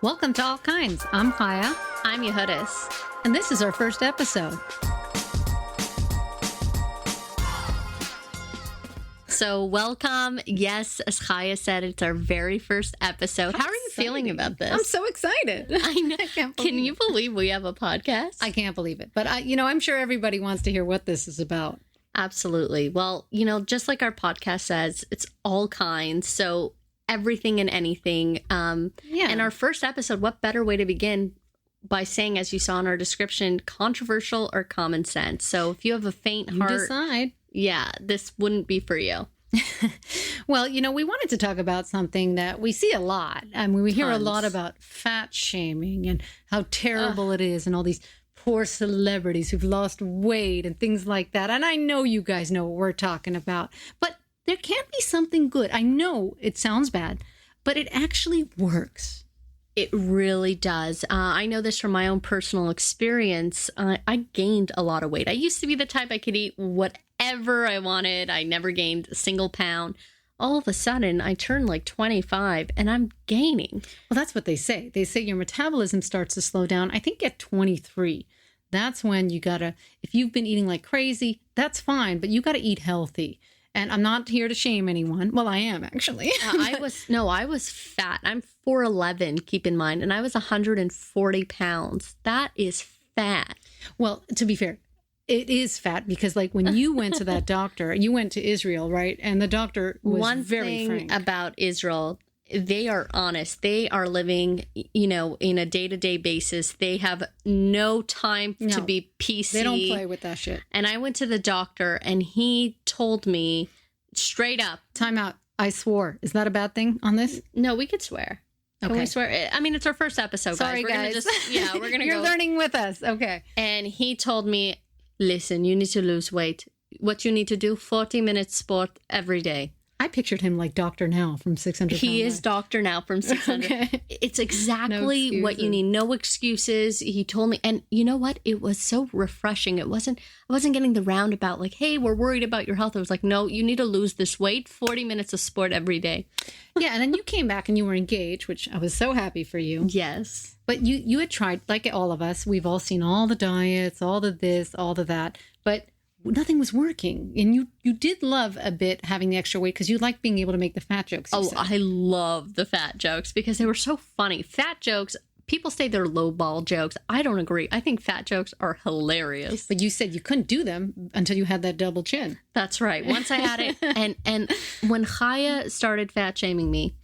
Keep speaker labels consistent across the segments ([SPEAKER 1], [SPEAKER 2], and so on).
[SPEAKER 1] Welcome to All Kinds. I'm Chaya.
[SPEAKER 2] I'm Yehudis.
[SPEAKER 1] And this is our first episode.
[SPEAKER 2] So welcome. Yes, as Chaya said, it's our very first episode. How are you feeling about this?
[SPEAKER 1] I'm so excited.
[SPEAKER 2] I know. Can you believe we have a podcast?
[SPEAKER 1] I can't believe it. But, I'm sure everybody wants to hear what this is about.
[SPEAKER 2] Absolutely. Well, just like our podcast says, it's all kinds. So everything and anything. And our first episode, what better way to begin by saying, as you saw in our description, controversial or common sense. So if you have a faint heart,
[SPEAKER 1] decide.
[SPEAKER 2] Yeah, this wouldn't be for you.
[SPEAKER 1] Well, we wanted to talk about something that we see a lot. I mean, we hear a lot about fat shaming and how terrible it is and all these poor celebrities who've lost weight and things like that. And I know you guys know what we're talking about, but there can't be something good. I know it sounds bad, but it actually works.
[SPEAKER 2] It really does. I know this from my own personal experience. I gained a lot of weight. I used to be the type I could eat whatever I wanted. I never gained a single pound. All of a sudden, I turned like 25 and I'm gaining.
[SPEAKER 1] Well, that's what they say. They say your metabolism starts to slow down, I think at 23. That's when you gotta, if you've been eating like crazy, that's fine, but you gotta eat healthy. And I'm not here to shame anyone. Well, I am actually.
[SPEAKER 2] I was fat. I'm 4'11", keep in mind, and I was 140 pounds. That is fat.
[SPEAKER 1] Well, to be fair, it is fat because like when you went to that doctor, you went to Israel, right? And the doctor was very frank.
[SPEAKER 2] One thing about Israel, they are honest. They are living, in a day-to-day basis. They have no time to be PC.
[SPEAKER 1] They don't play with that shit.
[SPEAKER 2] And I went to the doctor and he told me straight up.
[SPEAKER 1] Time out. I swore. Is that a bad thing on this?
[SPEAKER 2] No, we could swear. Can we swear? I mean, it's our first episode, guys.
[SPEAKER 1] Sorry, guys.
[SPEAKER 2] We're going to go.
[SPEAKER 1] You're learning with us. Okay.
[SPEAKER 2] And he told me, listen, you need to lose weight. What you need to do, 40 minutes sport every day.
[SPEAKER 1] I pictured him like Dr. Now from 600.
[SPEAKER 2] He is Dr. Now from 600. Okay. It's exactly what you need. No excuses. He told me. And you know what? It was so refreshing. I wasn't getting the roundabout like, hey, we're worried about your health. I was like, no, you need to lose this weight. 40 minutes of sport every day.
[SPEAKER 1] Yeah. And then you came back and you were engaged, which I was so happy for you.
[SPEAKER 2] Yes.
[SPEAKER 1] But you had tried, like all of us, we've all seen all the diets, all the this, all the that. But nothing was working. And you did love a bit having the extra weight because you liked being able to make the fat jokes.
[SPEAKER 2] I love the fat jokes because they were so funny. Fat jokes, people say they're lowball jokes. I don't agree. I think fat jokes are hilarious.
[SPEAKER 1] But you said you couldn't do them until you had that double chin.
[SPEAKER 2] That's right. Once I had it. And when Chaya started fat shaming me,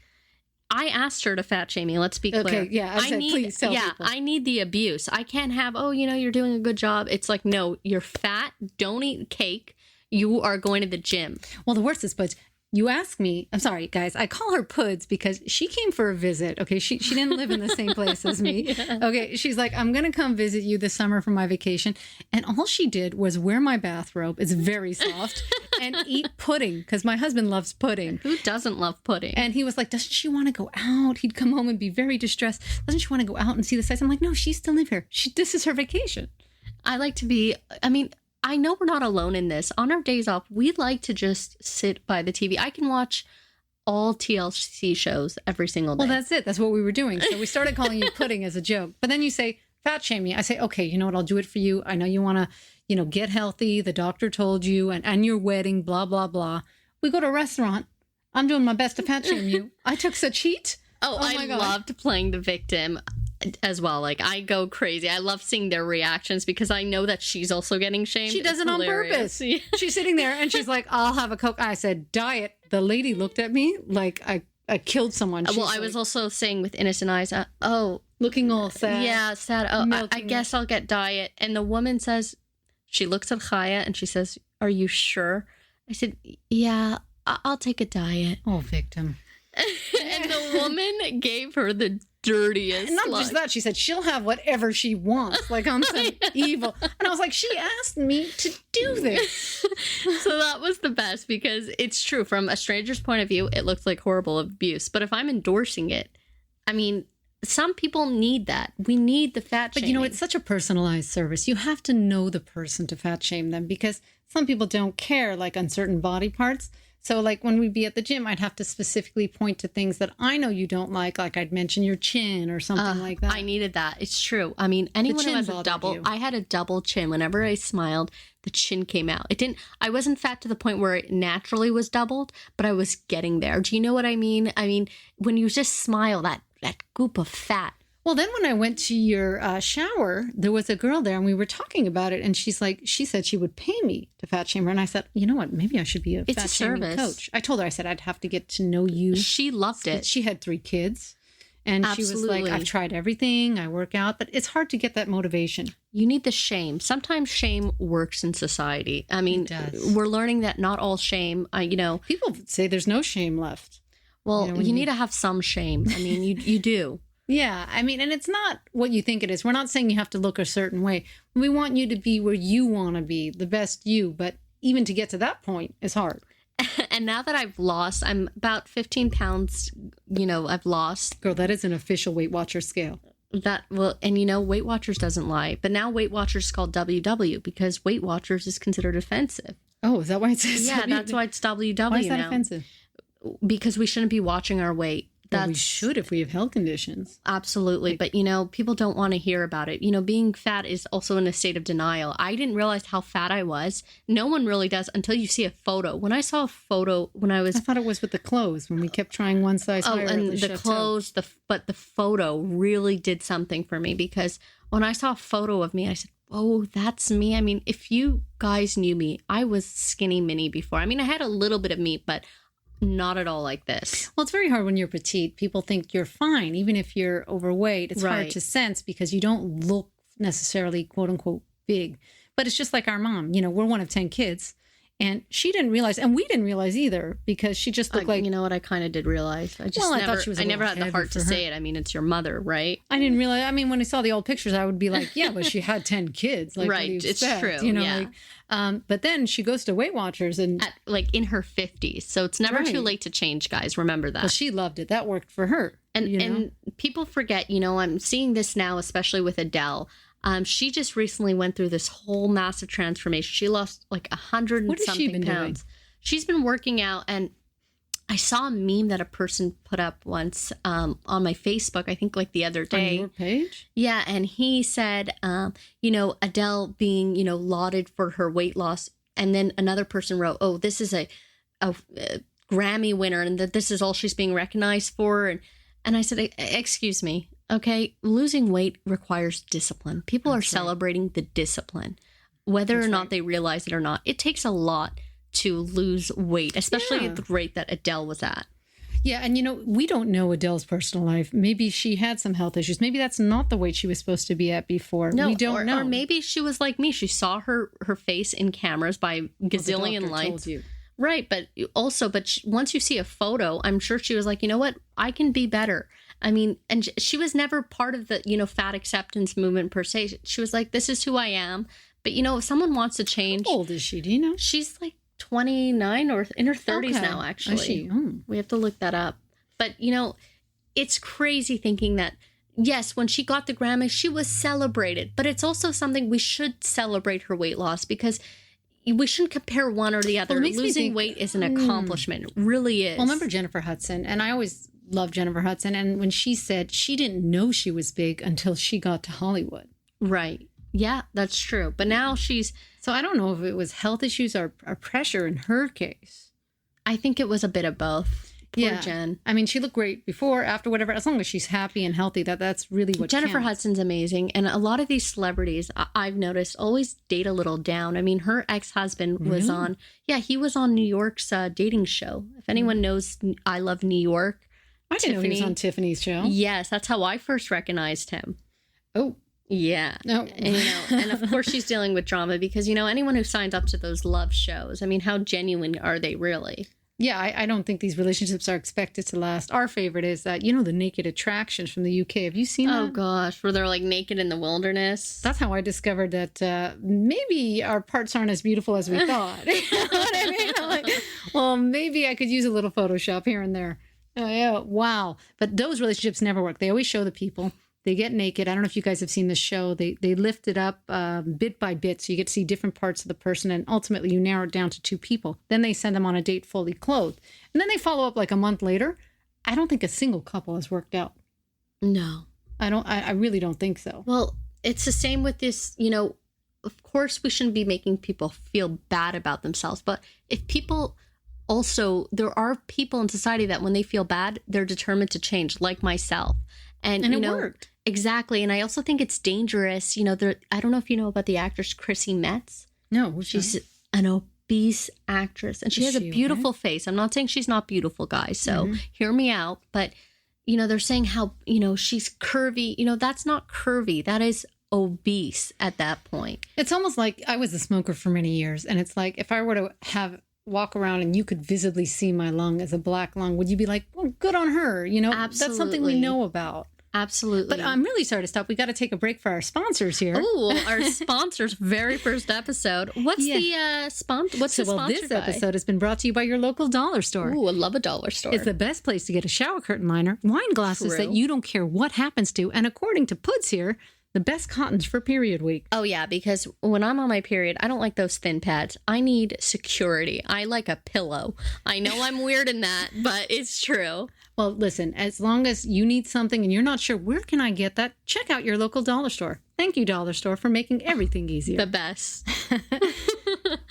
[SPEAKER 2] I asked her to fat shame me. Let's be clear.
[SPEAKER 1] Okay, yeah. Please tell people.
[SPEAKER 2] I need the abuse. I can't have, you're doing a good job. It's like, no, you're fat. Don't eat cake. You are going to the gym.
[SPEAKER 1] Well, the worst is, but you ask me, I'm sorry, guys, I call her Puds because she came for a visit. Okay. She didn't live in the same place as me. Yeah. Okay. She's like, I'm going to come visit you this summer for my vacation. And all she did was wear my bathrobe. It's very soft. And eat pudding because my husband loves pudding.
[SPEAKER 2] Who doesn't love pudding?
[SPEAKER 1] And he was like, doesn't she want to go out? He'd come home and be very distressed. Doesn't she want to go out and see the sights? I'm like, no, she still live here. This is her vacation.
[SPEAKER 2] I like to be, I know we're not alone in this. On our days off, we like to just sit by the TV. I can watch all TLC shows every single day.
[SPEAKER 1] Well, that's it. That's what we were doing. So we started calling you pudding as a joke. But then you say, fat shame me. I say, okay, you know what? I'll do it for you. I know you want to, get healthy. The doctor told you and your wedding, blah, blah, blah. We go to a restaurant. I'm doing my best to fat shame you. I took such heat.
[SPEAKER 2] Oh I loved playing the victim as well. Like, I go crazy. I love seeing their reactions because I know that she's also getting shamed.
[SPEAKER 1] She does it on purpose. She's sitting there and she's like, I'll have a Coke. I said, diet. The lady looked at me like I killed someone. She's
[SPEAKER 2] I was also saying with innocent eyes,
[SPEAKER 1] looking all sad.
[SPEAKER 2] Yeah, sad. I guess I'll get diet. And the woman says, she looks at Chaya and she says, are you sure? I said, yeah, I'll take a diet.
[SPEAKER 1] Oh, victim.
[SPEAKER 2] And the woman gave her the dirtiest.
[SPEAKER 1] And not just that, she said she'll have whatever she wants, like I'm some evil. And I was like, she asked me to do this.
[SPEAKER 2] So that was the best because it's true. From a stranger's point of view, it looks like horrible abuse. But if I'm endorsing it, some people need that. We need the fat shaming.
[SPEAKER 1] But it's such a personalized service. You have to know the person to fat shame them because some people don't care, like on certain body parts. So like when we'd be at the gym, I'd have to specifically point to things that I know you don't like I'd mention your chin or something like that.
[SPEAKER 2] I needed that. It's true. I mean, anyone who has a double, I had a double chin. Whenever I smiled, the chin came out. I wasn't fat to the point where it naturally was doubled, but I was getting there. Do you know what I mean? I mean, when you just smile, that goop of fat.
[SPEAKER 1] Well, then when I went to your shower, there was a girl there and we were talking about it. And she said she would pay me to fat shame her. And I said, you know what? Maybe I should be a fat shaming coach. I told her, I said, I'd have to get to know you.
[SPEAKER 2] She loved it.
[SPEAKER 1] She had 3 kids. And
[SPEAKER 2] Absolutely.
[SPEAKER 1] She was like, I've tried everything. I work out. But it's hard to get that motivation.
[SPEAKER 2] You need the shame. Sometimes shame works in society. I mean, we're learning that not all shame,
[SPEAKER 1] People say there's no shame left.
[SPEAKER 2] Well, you need to have some shame. I mean, you do.
[SPEAKER 1] Yeah, I mean, and it's not what you think it is. We're not saying you have to look a certain way. We want you to be where you want to be, the best you. But even to get to that point is hard.
[SPEAKER 2] And now that I'm about 15 pounds, I've lost.
[SPEAKER 1] Girl, that is an official Weight Watchers scale.
[SPEAKER 2] And Weight Watchers doesn't lie. But now Weight Watchers is called WW because Weight Watchers is considered offensive.
[SPEAKER 1] Oh, is that why it says
[SPEAKER 2] Yeah, that's why it's WW now.
[SPEAKER 1] Why is that offensive?
[SPEAKER 2] Because we shouldn't be watching our weight.
[SPEAKER 1] Well, we should if we have health conditions.
[SPEAKER 2] Absolutely. But, people don't want to hear about it. Being fat is also in a state of denial. I didn't realize how fat I was. No one really does until you see a photo. When I saw a photo I
[SPEAKER 1] thought it was with the clothes when we kept trying one size higher.
[SPEAKER 2] Oh, and the clothes, but the photo really did something for me because when I saw a photo of me, I said, oh, that's me. I mean, if you guys knew me, I was skinny mini before. I mean, I had a little bit of meat, but not at all like this.
[SPEAKER 1] Well, it's very hard when you're petite. People think you're fine, even if you're overweight. It's hard to sense because you don't look necessarily, quote unquote, big. But it's just like our mom. We're one of 10 kids. And she didn't realize, and we didn't realize either, because she just looked like...
[SPEAKER 2] You know what? I kind of did realize. I thought she was I never had the heart to say it. I mean, it's your mother, right?
[SPEAKER 1] I didn't realize. I mean, when I saw the old pictures, I would be like, yeah, but she had 10 kids. Like,
[SPEAKER 2] right. It's true.
[SPEAKER 1] But then she goes to Weight Watchers and...
[SPEAKER 2] in her 50s. So it's never too late to change, guys. Remember that.
[SPEAKER 1] Well, she loved it. That worked for her.
[SPEAKER 2] And people forget, I'm seeing this now, especially with Adele. She just recently went through this whole massive transformation. She lost like 100 and something pounds. She's been working out, and I saw a meme that a person put up once on my Facebook, I think like the other day.
[SPEAKER 1] On your page?
[SPEAKER 2] Yeah, and he said, Adele being, lauded for her weight loss. And then another person wrote, oh, this is a Grammy winner and that this is all she's being recognized for. And I said, excuse me. Okay, losing weight requires discipline. People are celebrating the discipline, whether or not they realize it or not. It takes a lot to lose weight, especially at the rate that Adele was at.
[SPEAKER 1] Yeah, and we don't know Adele's personal life. Maybe she had some health issues. Maybe that's not the weight she was supposed to be at before. No, we don't know.
[SPEAKER 2] Or maybe she was like me. She saw her face in cameras by gazillion lights. Right, but once you see a photo, I'm sure she was like, you know what? I can be better. I mean, and she was never part of the, fat acceptance movement per se. She was like, this is who I am. But, if someone wants to change.
[SPEAKER 1] How old is she? Do you know?
[SPEAKER 2] She's like 29 or in her 30s now, actually.
[SPEAKER 1] Is she? Oh.
[SPEAKER 2] We have to look that up. But, it's crazy thinking that, yes, when she got the Grammy, she was celebrated. But it's also something we should celebrate her weight loss because we shouldn't compare one or the other. Well, losing weight is an accomplishment. It really is.
[SPEAKER 1] Well, remember Jennifer Hudson? And I always love Jennifer Hudson. And when she said she didn't know she was big until she got to Hollywood.
[SPEAKER 2] Right. Yeah, that's true. But now she's...
[SPEAKER 1] So I don't know if it was health issues or pressure in her case.
[SPEAKER 2] I think it was a bit of both. Poor Jen.
[SPEAKER 1] I mean, she looked great before, after, whatever. As long as she's happy and healthy, that's really what
[SPEAKER 2] Jennifer
[SPEAKER 1] counts.
[SPEAKER 2] Hudson's amazing. And a lot of these celebrities, I've noticed, always date a little down. I mean, her ex-husband was on... Yeah, he was on New York's dating show. If anyone knows I Love New York...
[SPEAKER 1] I didn't know he was on Tiffany's show.
[SPEAKER 2] Yes, that's how I first recognized him.
[SPEAKER 1] Oh.
[SPEAKER 2] Yeah.
[SPEAKER 1] No.
[SPEAKER 2] And of course she's dealing with drama because, anyone who signs up to those love shows, I mean, how genuine are they really?
[SPEAKER 1] Yeah, I don't think these relationships are expected to last. Our favorite is that, the Naked Attractions from the UK. Have you seen that?
[SPEAKER 2] Oh, gosh, where they're like naked in the wilderness.
[SPEAKER 1] That's how I discovered that maybe our parts aren't as beautiful as we thought. You know what I mean? I'm like, well, maybe I could use a little Photoshop here and there. Oh, yeah. Wow. But those relationships never work. They always show the people. They get naked. I don't know if you guys have seen the show. They lift it up bit by bit, so you get to see different parts of the person, and ultimately you narrow it down to 2 people. Then they send them on a date fully clothed. And then they follow up like a month later. I don't think a single couple has worked out.
[SPEAKER 2] No.
[SPEAKER 1] I really don't think so.
[SPEAKER 2] Well, it's the same with this, of course we shouldn't be making people feel bad about themselves, but if people also, there are people in society that when they feel bad, they're determined to change, like myself. And
[SPEAKER 1] it worked.
[SPEAKER 2] Exactly. And I also think it's dangerous. I don't know if you know about the actress Chrissy Metz.
[SPEAKER 1] No.
[SPEAKER 2] She's an obese actress and she has a beautiful face. I'm not saying she's not beautiful, guys. So hear me out. But, they're saying how, she's curvy. That's not curvy. That is obese at that point.
[SPEAKER 1] It's almost like I was a smoker for many years. And it's like if I were to walk around and you could visibly see my lung as a black lung, would you be like, well, good on her?
[SPEAKER 2] Absolutely.
[SPEAKER 1] That's something we know about.
[SPEAKER 2] Absolutely.
[SPEAKER 1] But I'm really sorry to stop. We got to take a break for our sponsors here.
[SPEAKER 2] Oh, our sponsors, very first episode. What's the sponsor? What's the sponsor?
[SPEAKER 1] This episode has been brought to you by your local dollar store.
[SPEAKER 2] Ooh, I love a dollar store.
[SPEAKER 1] It's the best place to get a shower curtain liner, wine glasses that you don't care what happens to, and according to Puds here, the best cottons for period week.
[SPEAKER 2] Oh, yeah, because when I'm on my period, I don't like those thin pads. I need security. I like a pillow. I know I'm weird in that, but it's true.
[SPEAKER 1] Well, listen, as long as you need something and you're not sure where can I get that, check out your local dollar store. Thank you, dollar store, for making everything easier.
[SPEAKER 2] The best.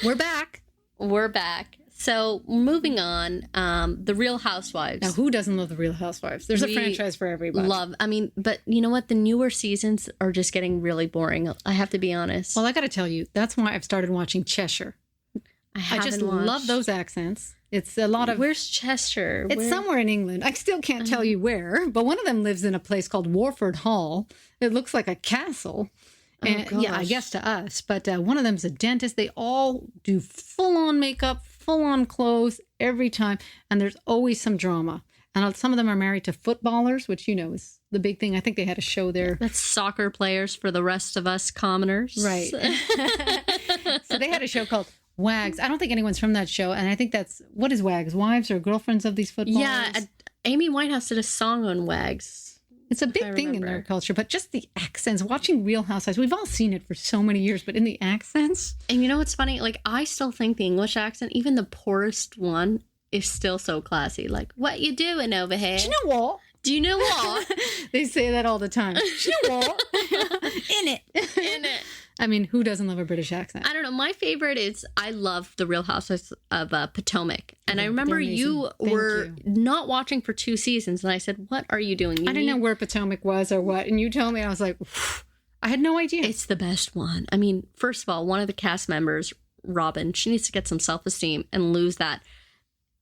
[SPEAKER 1] We're back.
[SPEAKER 2] We're back. So moving on, The Real Housewives.
[SPEAKER 1] Now, who doesn't love The Real Housewives? There's a franchise for everybody.
[SPEAKER 2] But you know what? The newer seasons are just getting really boring. I have to be honest.
[SPEAKER 1] Well, I got to tell you, that's why I've started watching Cheshire. I just love those accents. It's a lot of...
[SPEAKER 2] Where's Cheshire?
[SPEAKER 1] It's somewhere in England. I still can't tell you where, but one of them lives in a place called Warford Hall. It looks like a castle. And yeah, I guess to us. But one of them's a dentist. They all do full-on makeup, full-on clothes every time. And there's always some drama. And some of them are married to footballers, which, is the big thing. I think they had a show there.
[SPEAKER 2] That's soccer players for the rest of us commoners.
[SPEAKER 1] Right. So they had a show called Wags. I don't think anyone's from that show. And I think what is Wags? Wives or girlfriends of these footballers?
[SPEAKER 2] Yeah. Amy Winehouse did a song on Wags.
[SPEAKER 1] It's a big thing in their culture, but just the accents, watching Real Housewives, we've all seen it for so many years, but in the accents.
[SPEAKER 2] And you know what's funny? Like, I still think the English accent, even the poorest one, is still so classy. Like, what you doing over here?
[SPEAKER 1] Do you know what?
[SPEAKER 2] Do you know what?
[SPEAKER 1] They say that all the time. Do you know what? In it.
[SPEAKER 2] In it.
[SPEAKER 1] I mean, who doesn't love a British accent?
[SPEAKER 2] I don't know. My favorite is, I love The Real Housewives of Potomac. And I remember you were not watching for 2 seasons. And I said, what are you doing?
[SPEAKER 1] I didn't know where Potomac was or what. And you told me, I was like, I had no idea.
[SPEAKER 2] It's the best one. I mean, first of all, one of the cast members, Robin, she needs to get some self-esteem and lose that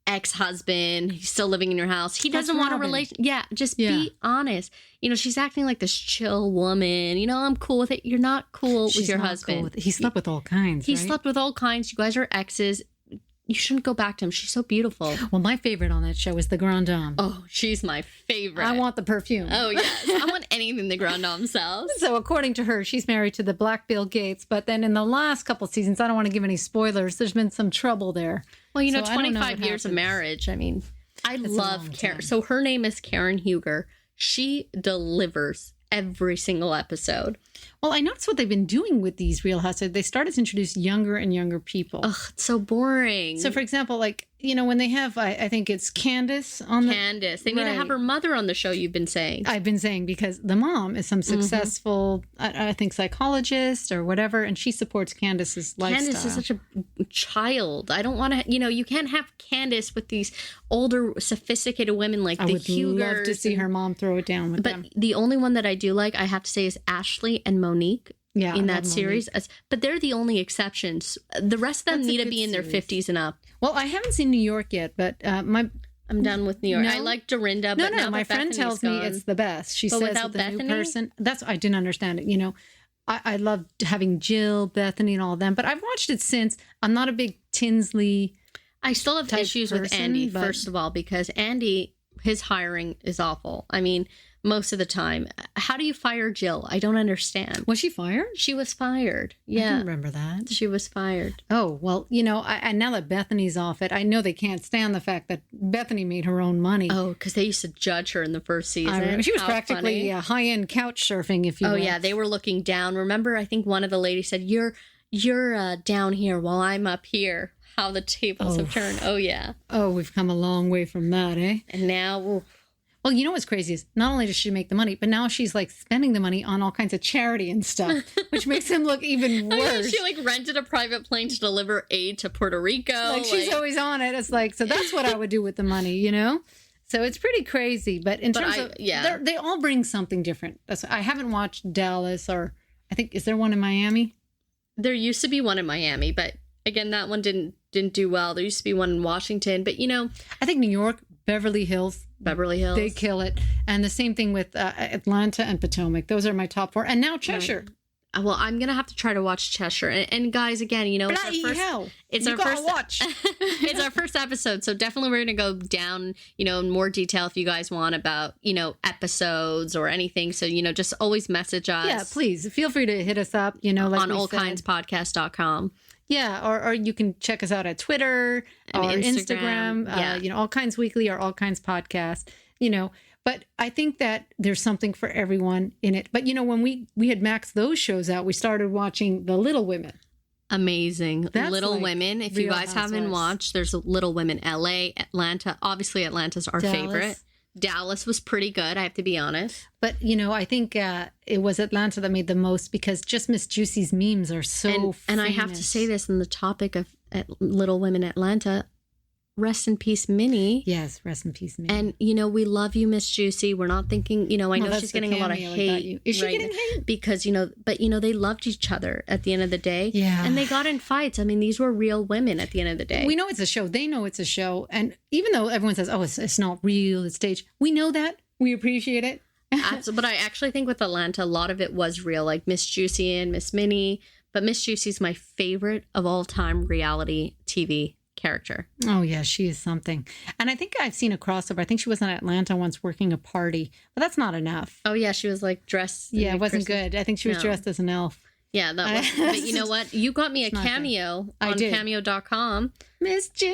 [SPEAKER 2] ex-husband. He's still living in your house. He doesn't want a relation. Yeah, just be honest. She's acting like this chill woman. I'm cool with it. You're not cool with your husband.
[SPEAKER 1] He slept with all kinds.
[SPEAKER 2] He slept with all kinds. You guys are exes. You shouldn't go back to him. She's so beautiful.
[SPEAKER 1] Well, my favorite on that show is the Grand Dame.
[SPEAKER 2] Oh, she's my favorite.
[SPEAKER 1] I want the perfume.
[SPEAKER 2] Oh, yes. I want anything the Grand Dame sells.
[SPEAKER 1] So according to her, she's married to the Black Bill Gates. But then in the last couple seasons, I don't want to give any spoilers, there's been some trouble there.
[SPEAKER 2] Well, 25 years of marriage. I mean, I love Karen. So her name is Karen Huger. She delivers every single episode.
[SPEAKER 1] Well, I noticed what they've been doing with these Real Housewives. They started to introduce younger and younger people.
[SPEAKER 2] Ugh, it's so boring.
[SPEAKER 1] So, for example, like, when they have, I think it's Candace on the...
[SPEAKER 2] Candace. They need to have her mother on the show, you've been saying.
[SPEAKER 1] I've been saying because the mom is some successful, I think, psychologist or whatever, and she supports Candace's lifestyle.
[SPEAKER 2] Candace is such a child. I don't want to, you can't have Candace with these older, sophisticated women like the Hugers.
[SPEAKER 1] I would love to see her mom throw it down with them.
[SPEAKER 2] But the only one that I do like, I have to say, is Ashley and Monique.
[SPEAKER 1] Yeah,
[SPEAKER 2] in that series. But they're the only exceptions. The rest of them need to be in their 50s and up.
[SPEAKER 1] Well, I haven't seen New York yet, but I'm
[SPEAKER 2] done with New York. No? I like Dorinda, but now
[SPEAKER 1] my friend tells me it's the best. She says
[SPEAKER 2] without
[SPEAKER 1] with the
[SPEAKER 2] Bethany?
[SPEAKER 1] new person. I didn't understand it. I love having Jill, Bethany, and all of them, but I've watched it since. I'm not a big Tinsley.
[SPEAKER 2] I still have issues with Andy, first of all, because Andy, his hiring is awful. I mean, most of the time. How do you fire Jill? I don't understand.
[SPEAKER 1] Was she fired?
[SPEAKER 2] She was fired.
[SPEAKER 1] I
[SPEAKER 2] Yeah.
[SPEAKER 1] don't remember that.
[SPEAKER 2] She was fired.
[SPEAKER 1] Oh, well, and now that Bethany's off it, I know they can't stand the fact that Bethany made her own money.
[SPEAKER 2] Oh, because they used to judge her in the first season.
[SPEAKER 1] She was
[SPEAKER 2] How
[SPEAKER 1] practically
[SPEAKER 2] funny.
[SPEAKER 1] high-end couch surfing, if you will.
[SPEAKER 2] Oh, yeah. They were looking down. Remember, I think one of the ladies said, you're down here while I'm up here. How the tables have turned. Oh, yeah.
[SPEAKER 1] Oh, we've come a long way from that, eh?
[SPEAKER 2] And now... Ooh.
[SPEAKER 1] Well, you know what's crazy is not only does she make the money, but now she's like spending the money on all kinds of charity and stuff, which makes him look even worse.
[SPEAKER 2] Oh, yeah, she like rented a private plane to deliver aid to Puerto Rico.
[SPEAKER 1] Like she's always on it. It's like, so that's what I would do with the money, you know? So it's pretty crazy. But in terms of, they all bring something different. I haven't watched Dallas, or I think, is there one in Miami?
[SPEAKER 2] There used to be one in Miami, but again, that one didn't do well. There used to be one in Washington, but
[SPEAKER 1] I think New York, Beverly Hills. They kill it. And the same thing with Atlanta and Potomac. Those are my top 4. And now Cheshire.
[SPEAKER 2] Right. Well, I'm going to have to try to watch Cheshire. And guys, again, it's our first episode. So definitely we're going to go down, in more detail if you guys want about, episodes or anything. So, just always message us.
[SPEAKER 1] Yeah, please feel free to hit us up, like
[SPEAKER 2] on allkindspodcast.com.
[SPEAKER 1] Yeah, or you can check us out at Twitter or Instagram. All Kinds Weekly or All Kinds Podcast, But I think that there's something for everyone in it. But, when we had maxed those shows out, we started watching The Little Women.
[SPEAKER 2] Amazing.
[SPEAKER 1] That's
[SPEAKER 2] Little
[SPEAKER 1] like
[SPEAKER 2] Women. If you guys haven't watched, there's Little Women LA, Atlanta. Obviously, Atlanta's our favorite. Dallas was pretty good, I have to be honest.
[SPEAKER 1] But, I think it was Atlanta that made the most because just Miss Juicy's memes are so famous.
[SPEAKER 2] And I have to say this in the topic of Little Women Atlanta. Rest in peace, Minnie.
[SPEAKER 1] Yes, rest in peace, Minnie.
[SPEAKER 2] And, we love you, Miss Juicy. We're not thinking, I know she's getting a lot of hate.
[SPEAKER 1] Is she getting hate?
[SPEAKER 2] Because, but, they loved each other at the end of the day.
[SPEAKER 1] Yeah.
[SPEAKER 2] And they got in fights. I mean, these were real women at the end of the day.
[SPEAKER 1] We know it's a show. They know it's a show. And even though everyone says, oh, it's not real, it's staged, we know that. We appreciate it.
[SPEAKER 2] But I actually think with Atlanta, a lot of it was real, like Miss Juicy and Miss Minnie. But Miss Juicy's my favorite of all time reality TV character.
[SPEAKER 1] Oh, yeah, she is something. And I think I've seen a crossover. I think she was in Atlanta once working a party, but that's not enough.
[SPEAKER 2] Oh, yeah, she was like dressed.
[SPEAKER 1] Yeah, it wasn't good. I think she was dressed as an elf.
[SPEAKER 2] Yeah, that was. But you know what? You got me a cameo on cameo.com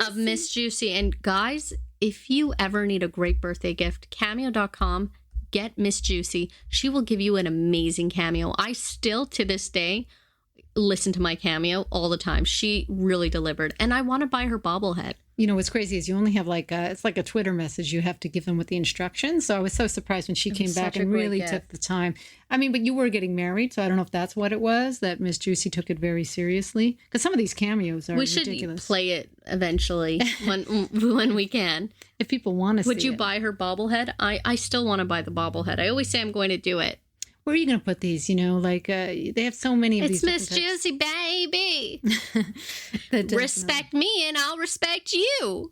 [SPEAKER 2] of Miss Juicy. And guys, if you ever need a great birthday gift, cameo.com, get Miss Juicy. She will give you an amazing cameo. I still, to this day, listen to my cameo all the time. She really delivered. And I want to buy her bobblehead.
[SPEAKER 1] What's crazy is you only have it's like a Twitter message. You have to give them with the instructions. So I was so surprised when she came back and really took the time. I mean, but you were getting married. So I don't know if that's what it was, that Miss Juicy took it very seriously. Because some of these cameos are ridiculous.
[SPEAKER 2] We should play it eventually when we can.
[SPEAKER 1] If people want to see it.
[SPEAKER 2] Would you buy her bobblehead? I still want to buy the bobblehead. I always say I'm going to do it.
[SPEAKER 1] Where are you going to put these? they have so many of these.
[SPEAKER 2] It's Miss Juicy, baby. Respect me and I'll respect you.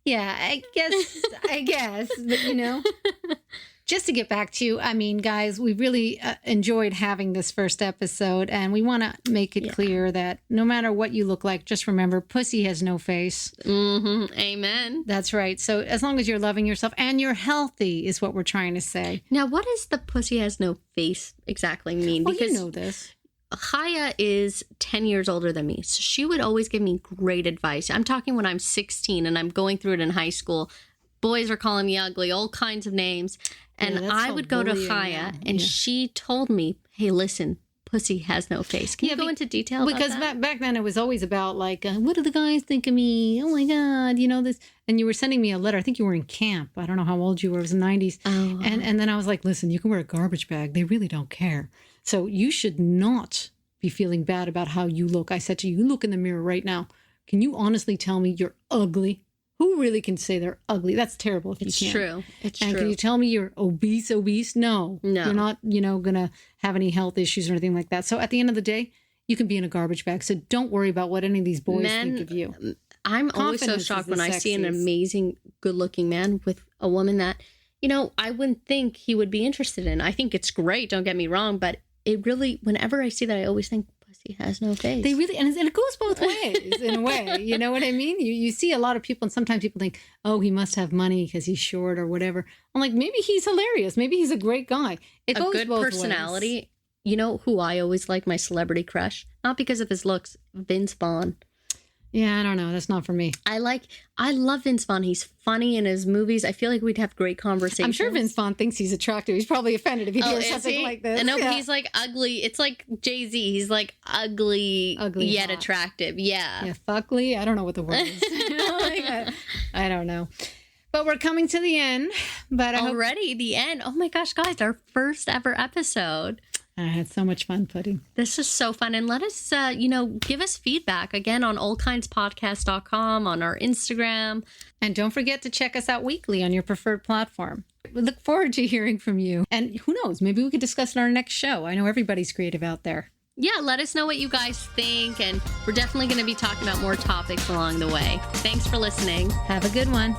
[SPEAKER 1] Yeah, I guess. But, just to get back to, guys, we really enjoyed having this first episode. And we want to make it clear that no matter what you look like, just remember, pussy has no face.
[SPEAKER 2] Mm-hmm. Amen.
[SPEAKER 1] That's right. So as long as you're loving yourself and you're healthy is what we're trying to say.
[SPEAKER 2] Now, what does the pussy has no face exactly mean?
[SPEAKER 1] Well, because you know this.
[SPEAKER 2] Chaya is 10 years older than me. So she would always give me great advice. I'm talking when I'm 16 and I'm going through it in high school. Boys are calling me ugly, all kinds of names. And I would go to Chaya and she told me, hey, listen, pussy has no face. Can you go into detail about
[SPEAKER 1] because
[SPEAKER 2] that?
[SPEAKER 1] back then it was always about what do the guys think of me? Oh my God, this. And you were sending me a letter. I think you were in camp. I don't know how old you were. It was the 90s. Oh. And then I was like, listen, you can wear a garbage bag. They really don't care. So you should not be feeling bad about how you look. I said to you, look in the mirror right now. Can you honestly tell me you're ugly? Who really can say they're ugly? That's terrible if you can't.
[SPEAKER 2] True. It's
[SPEAKER 1] and
[SPEAKER 2] true.
[SPEAKER 1] Can you tell me you're obese? No. You're not, going to have any health issues or anything like that. So at the end of the day, you can be in a garbage bag. So don't worry about what any of these boys think of you.
[SPEAKER 2] I'm always so shocked when I see an amazing, good-looking man with a woman that, I wouldn't think he would be interested in. I think it's great, don't get me wrong, but it really, whenever I see that, I always think Pussy has no face.
[SPEAKER 1] They really, and it goes both ways in a way. You know what I mean? You see a lot of people, and sometimes people think, oh, he must have money because he's short or whatever. I'm like, maybe he's hilarious. Maybe he's a great guy. It goes
[SPEAKER 2] good
[SPEAKER 1] both
[SPEAKER 2] personality.
[SPEAKER 1] ways.
[SPEAKER 2] You know who I always like, my celebrity crush? Not because of his looks, Vince Vaughn.
[SPEAKER 1] Yeah, I don't know. That's not for me.
[SPEAKER 2] I love Vince Vaughn. He's funny in his movies. I feel like we'd have great conversations.
[SPEAKER 1] I'm sure Vince Vaughn thinks he's attractive. He's probably offended if he hears something like this.
[SPEAKER 2] No, but he's like ugly. It's like Jay-Z. He's like ugly yet hot. Attractive. Yeah.
[SPEAKER 1] Yeah, fuckly. I don't know what the word is. I don't know. But we're coming to the end. But
[SPEAKER 2] already the end. Oh my gosh, guys, our first ever episode.
[SPEAKER 1] I had so much fun putting.
[SPEAKER 2] This is so fun. And let us, give us feedback again on allkindspodcast.com, on our Instagram.
[SPEAKER 1] And don't forget to check us out weekly on your preferred platform. We look forward to hearing from you. And who knows, maybe we could discuss in our next show. I know everybody's creative out there.
[SPEAKER 2] Yeah, let us know what you guys think. And we're definitely going to be talking about more topics along the way. Thanks for listening.
[SPEAKER 1] Have a good one.